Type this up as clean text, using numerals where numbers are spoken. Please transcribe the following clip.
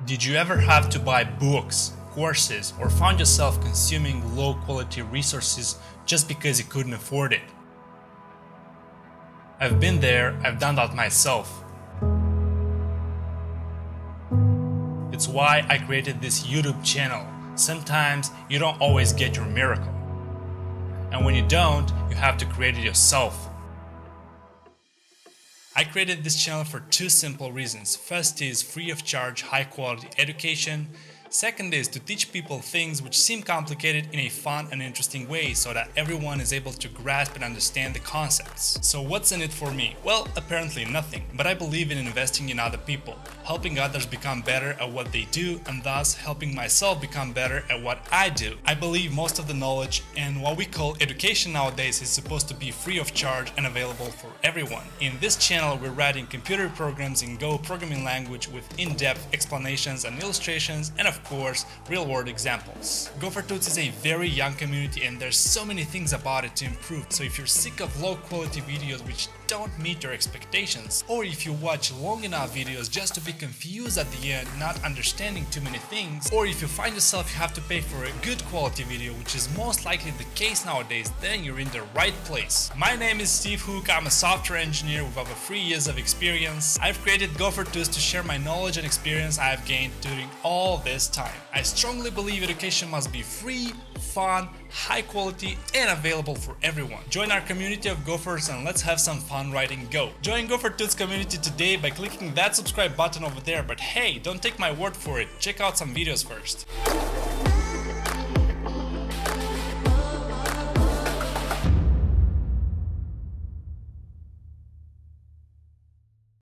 Did you ever have to buy books, courses, or found yourself consuming low-quality resources just because you couldn't afford it? I've been there, I've done that myself. It's why I created this YouTube channel. Sometimes you don't always get your miracle. And when you don't, you have to create it yourself. I created this channel for two simple reasons. First is free of charge, high quality education. Second is to teach people things which seem complicated in a fun and interesting way so that everyone is able to grasp and understand the concepts. So what's in it for me? Well, apparently nothing, but I believe in investing in other people, helping others become better at what they do and thus helping myself become better at what I do. I believe most of the knowledge and what we call education nowadays is supposed to be free of charge and available for everyone. In this channel we're writing computer programs in Go programming language with in-depth explanations and illustrations and of course, real-world examples. GopherTuts is a very young community and there's so many things about it to improve, so if you're sick of low-quality videos which don't meet your expectations, or if you watch long enough videos just to be confused at the end, not understanding too many things, or if you find yourself you have to pay for a good quality video, which is most likely the case nowadays, then you're in the right place. My name is Steve Hook, I'm a software engineer with over 3 years of experience. I've created GopherTuts to share my knowledge and experience I've gained during all this time. I strongly believe education must be free, fun, high quality, and available for everyone. Join our community of Gophers and let's have some fun writing Go. Join GopherTuts community today by clicking that subscribe button over there, but hey, don't take my word for it, check out some videos first.